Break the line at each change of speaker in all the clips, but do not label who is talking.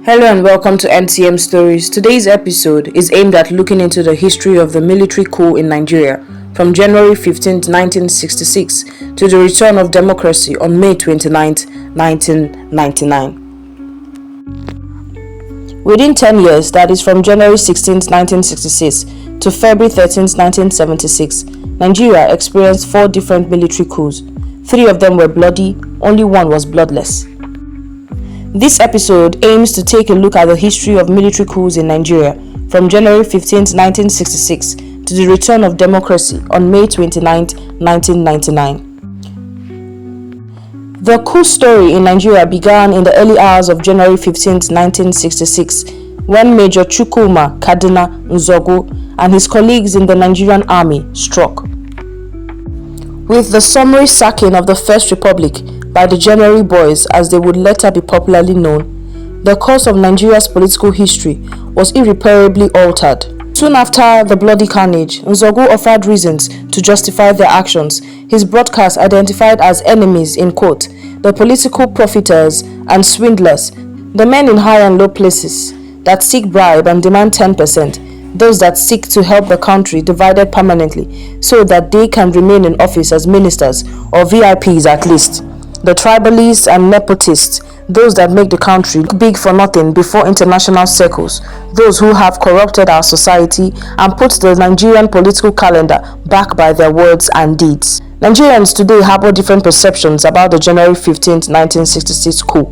Hello and welcome to NTM Stories. Today's episode is aimed at looking into the history of the military coup in Nigeria from January 15, 1966 to the return of democracy on May 29, 1999. Within 10 years, that is from January 16, 1966 to February 13, 1976, Nigeria experienced 4 different military coups. 3 of them were bloody, only one was bloodless. This episode aims to take a look at the history of military coups in Nigeria from January 15, 1966 to the return of democracy on May 29, 1999. The coup story in Nigeria began in the early hours of January 15, 1966, when Major Chukwuma Kaduna Nzogu and his colleagues in the Nigerian army struck. With the summary sacking of the First Republic by the January Boys, as they would later be popularly known, the course of Nigeria's political history was irreparably altered. Soon after the bloody carnage, Nzogu offered reasons to justify their actions. His broadcasts identified as enemies, in quote, the political profiteers and swindlers, the men in high and low places that seek bribe and demand 10%, those that seek to help the country divided permanently so that they can remain in office as ministers or VIPs at least. The tribalists and nepotists, those that make the country big for nothing before international circles, those who have corrupted our society and put the Nigerian political calendar back by their words and deeds. Nigerians today harbor different perceptions about the January 15, 1966 coup,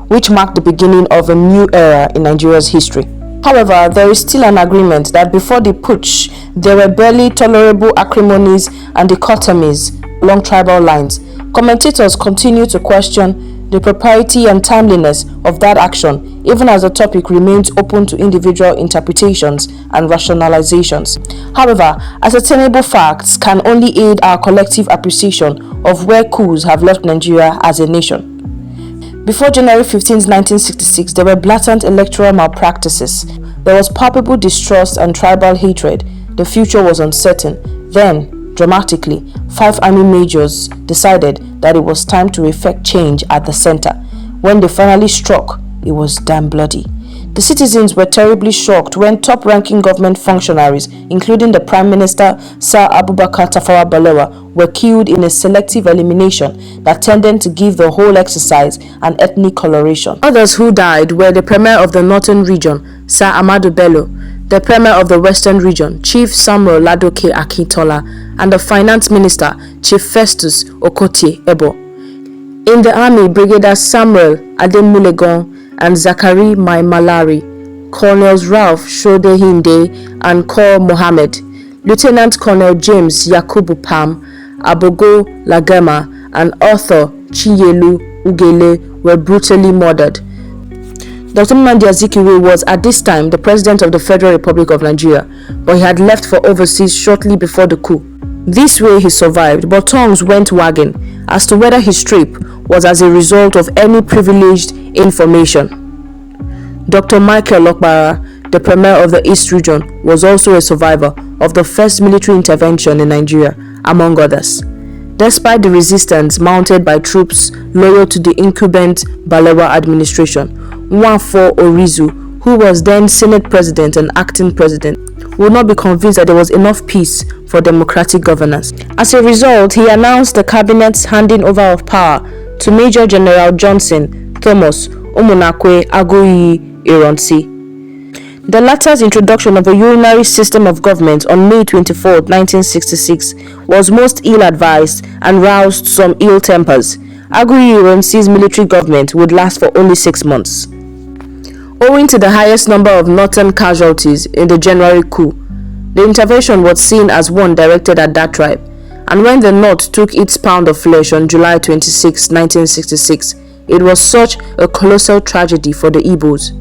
which marked the beginning of a new era in Nigeria's history. However, there is still an agreement that before the putsch, there were barely tolerable acrimonies and dichotomies along tribal lines. Commentators continue to question the propriety and timeliness of that action, even as the topic remains open to individual interpretations and rationalizations. However, ascertainable facts can only aid our collective appreciation of where coups have left Nigeria as a nation. Before January 15, 1966, there were blatant electoral malpractices. There was palpable distrust and tribal hatred. The future was uncertain. Then, dramatically, 5 army majors decided that it was time to effect change at the center. When they finally struck, it was damn bloody. The citizens were terribly shocked when top-ranking government functionaries, including the Prime Minister Sir Abubakar Tafawa Balewa, were killed in a selective elimination that tended to give the whole exercise an ethnic coloration. Others who died were the Premier of the Northern Region, Sir Ahmadu Bello, the Premier of the Western Region, Chief Samuel Ladoke Akintola, and the Finance Minister, Chief Festus Okotie Ebo. In the army, Brigadier Samuel Ademulegon and Zakari Maimalari, Colonels Ralph Shodehinde and Kor Mohammed, Lieutenant Colonel James Yakubu Pam, Abogo Lagema, and Arthur Chinyelu Ugele were brutally murdered. Dr. Nnamdi Azikiwe was at this time the President of the Federal Republic of Nigeria, but he had left for overseas shortly before the coup. This way he survived, but tongues went wagging as to whether his trip was as a result of any privileged information. Dr. Michael Okpara, the Premier of the East Region, was also a survivor of the first military intervention in Nigeria, among others. Despite the resistance mounted by troops loyal to the incumbent Balewa administration, Nwafor Orizu, who was then Senate President and acting President, would not be convinced that there was enough peace for democratic governance. As a result, he announced the cabinet's handing over of power to Major General Johnson Thomas Umunakwe Aguiyi Ironsi. The latter's introduction of a unitary system of government on May 24, 1966 was most ill-advised and roused some ill tempers. Aguiyi Ironsi's military government would last for only 6 months. Owing to the highest number of northern casualties in the January coup, the intervention was seen as one directed at that tribe, and when the North took its pound of flesh on July 26, 1966, it was such a colossal tragedy for the Igbos.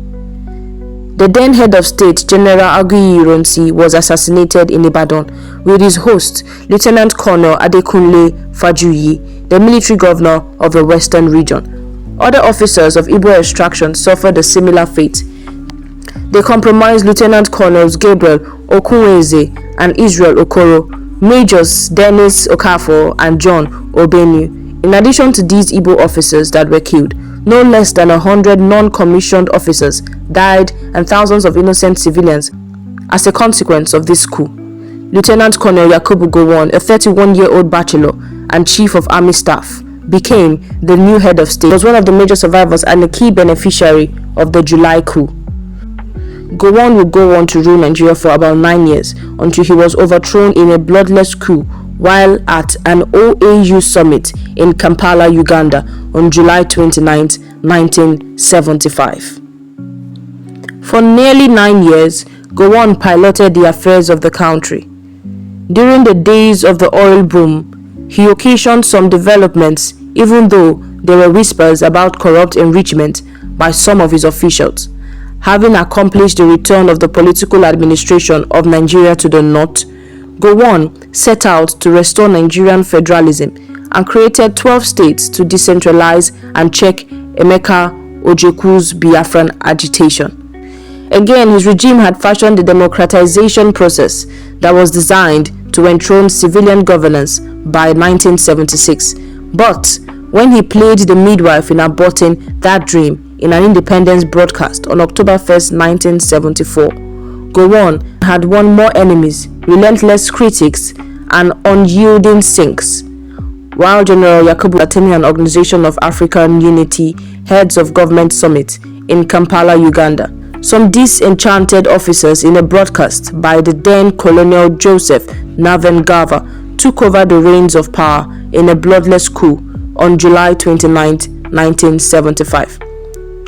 The then head of state, General Aguiyi Ironsi, was assassinated in Ibadan with his host, Lieutenant Colonel Adekunle Fajuyi, the military governor of the Western Region. Other officers of Igbo extraction suffered a similar fate. They comprised Lieutenant Colonels Gabriel Okunweze and Israel Okoro, Majors Dennis Okafor and John Obenu. In addition to these Igbo officers that were killed, No less than 100 non-commissioned officers died and thousands of innocent civilians as a consequence of this coup. Lieutenant Colonel Yakubu Gowon, a 31-year-old bachelor and chief of army staff, became the new head of state. He was one of the major survivors and a key beneficiary of the July coup. Gowon would go on to rule Nigeria for about 9 years until he was overthrown in a bloodless coup while at an OAU summit in Kampala, Uganda on July 29, 1975. For nearly 9 years, Gowon piloted the affairs of the country. During the days of the oil boom, he occasioned some developments, even though there were whispers about corrupt enrichment by some of his officials. Having accomplished the return of the political administration of Nigeria to the north, Gowon set out to restore Nigerian federalism and created 12 states to decentralize and check Emeka Ojeku's Biafran agitation. Again, his regime had fashioned the democratization process that was designed to enthrone civilian governance by 1976. But when he played the midwife in aborting that dream in an independence broadcast on October 1, 1974, Gowon had won more enemies, relentless critics, and unyielding sinks. While General Yakubu attending an Organization of African Unity Heads of Government Summit in Kampala, Uganda, some disenchanted officers in a broadcast by the then Colonel Joseph Navengava took over the reins of power in a bloodless coup on July 29, 1975.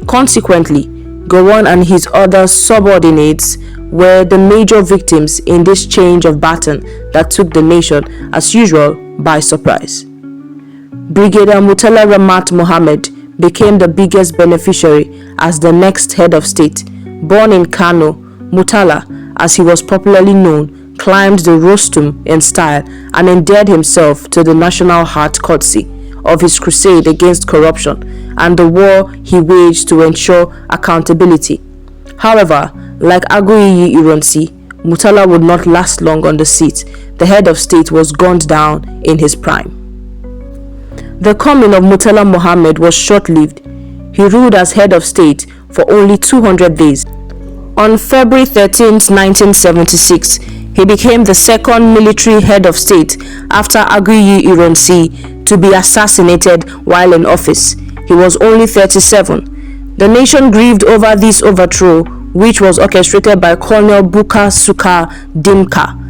Consequently, Gowon and his other subordinates were the major victims in this change of baton that took the nation, as usual, by surprise. Brigadier Murtala Ramat Mohammed became the biggest beneficiary as the next head of state. Born in Kano, Murtala, as he was popularly known, climbed the rostrum in style and endeared himself to the national heart courtesy of his crusade against corruption and the war he waged to ensure accountability. However, like Aguiyi Ironsi, Murtala would not last long on the seat. The head of state was gunned down in his prime. The coming of Murtala Mohammed was short-lived. He ruled as head of state for only 200 days. On February 13, 1976, he became the second military head of state after Aguiyi Ironsi to be assassinated while in office. He was only 37. The nation grieved over this overthrow, which was orchestrated by Colonel Buka Suka Dimka.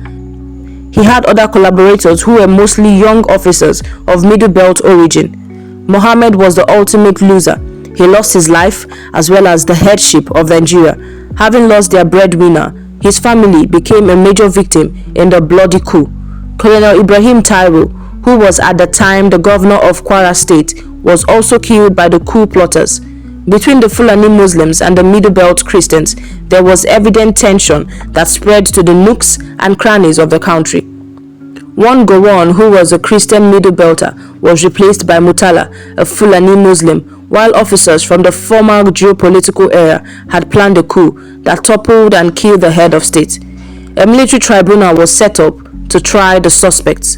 He had other collaborators who were mostly young officers of Middle Belt origin. Mohammed was the ultimate loser. He lost his life as well as the headship of Nigeria. Having lost their breadwinner, his family became a major victim in the bloody coup. Colonel Ibrahim Taiwo, who was at the time the governor of Kwara State, was also killed by the coup plotters. Between the Fulani Muslims and the Middle Belt Christians, there was evident tension that spread to the nooks and crannies of the country. One Gowon, who was a Christian Middle Belter, was replaced by Murtala, a Fulani Muslim, while officers from the former geopolitical area had planned a coup that toppled and killed the head of state. A military tribunal was set up to try the suspects.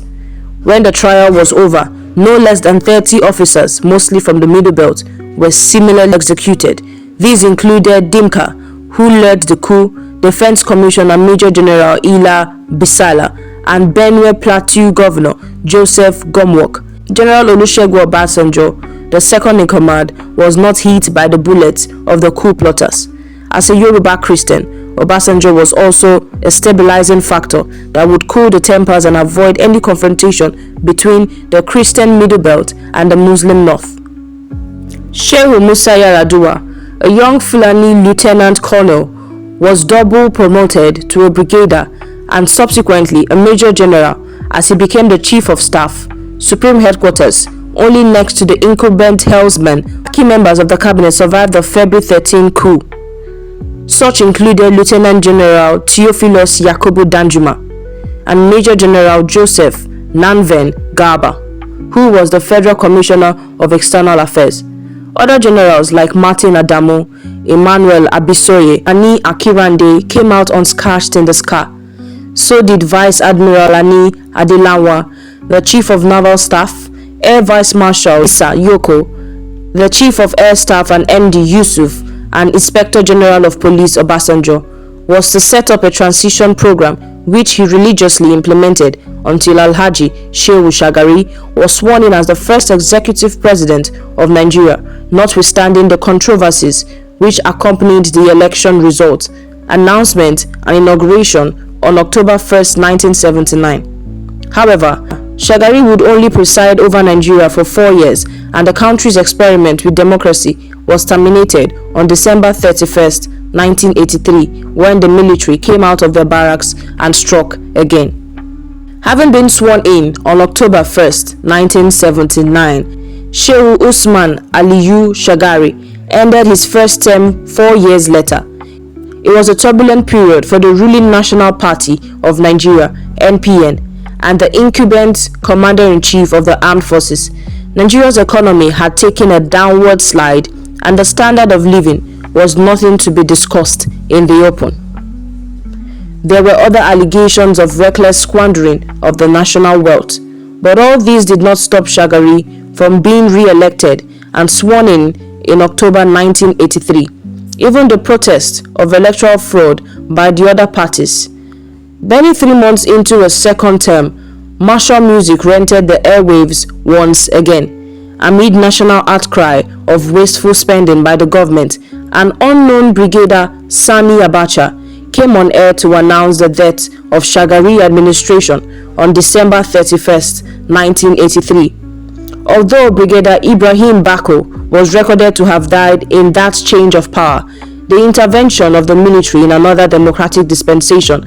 When the trial was over, no less than 30 officers, mostly from the Middle Belt, were similarly executed. These included Dimka, who led the coup, Defense Commissioner Major General Ila Bisala, and Benue Plateau Governor Joseph Gomwok. General Olusegun Obasanjo, the second in command, was not hit by the bullets of the coup plotters. As a Yoruba Christian, Obasanjo was also a stabilizing factor that would cool the tempers and avoid any confrontation between the Christian Middle Belt and the Muslim North. Shehu Musa Yar'Adua, a young Fulani lieutenant colonel, was double promoted to a brigadier and subsequently a major general as he became the chief of staff, supreme headquarters, only next to the incumbent helmsman. Key members of the cabinet survived the February 13 coup. Such included Lieutenant General Theophilus Yakubu Danjuma and Major General Joseph Nanven Garba, who was the Federal Commissioner of External Affairs. Other generals like Martin Adamu, Emmanuel Abisoye, and Ani Akirande came out unscathed in the scar. So did Vice Admiral Ani Adelawa, the Chief of Naval Staff, Air Vice Marshal Issa Yoko, the Chief of Air Staff and MD Yusuf, and Inspector General of Police Obasanjo, was to set up a transition program which he religiously implemented until Alhaji Shehu Shagari was sworn in as the first executive president of Nigeria, notwithstanding the controversies which accompanied the election results, announcement and inauguration on October 1, 1979. However, Shagari would only preside over Nigeria for 4 years, and the country's experiment with democracy was terminated on December 31, 1983, when the military came out of their barracks and struck again. Having been sworn in on October 1, 1979, Shehu Usman Aliyu Shagari ended his first term 4 years later. It was a turbulent period for the ruling National Party of Nigeria, NPN, and the incumbent Commander-in-Chief of the Armed Forces. Nigeria's economy had taken a downward slide, and the standard of living was nothing to be discussed in the open. There were other allegations of reckless squandering of the national wealth, but all these did not stop Shagari from being re-elected and sworn in October 1983. Even the protest of electoral fraud by the other parties. Barely 3 months into a second term, martial music rented the airwaves once again. Amid national outcry of wasteful spending by the government, an unknown brigadier, Sani Abacha, came on air to announce the death of Shagari administration on December 31, 1983. Although Brigadier Ibrahim Bako was recorded to have died in that change of power, the intervention of the military in another democratic dispensation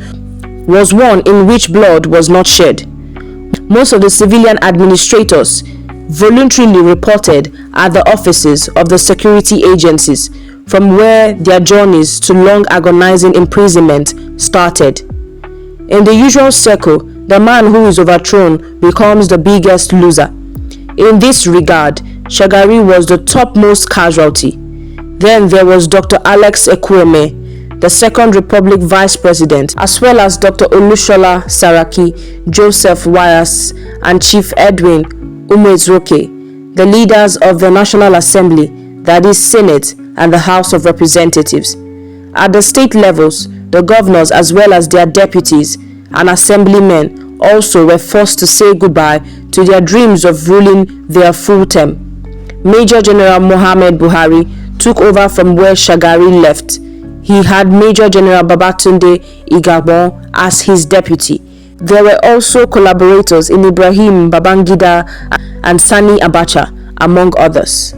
was one in which blood was not shed. Most of the civilian administrators voluntarily reported at the offices of the security agencies, from where their journeys to long agonizing imprisonment started. In the usual circle, the man who is overthrown becomes the biggest loser. In this regard, Shagari was the topmost casualty. Then there was Dr. Alex Ekwueme, the Second Republic Vice President, as well as Dr. Olushola Saraki, Joseph Wyas, and Chief Edwin Umezoke, the leaders of the National Assembly, that is Senate and the House of Representatives. At the state levels, the governors as well as their deputies and assemblymen also were forced to say goodbye to their dreams of ruling their full term. Major General Muhammad Buhari took over from where Shagari left. He had Major General Babatunde Igabon as his deputy. There were also collaborators in Ibrahim Babangida and Sani Abacha, among others.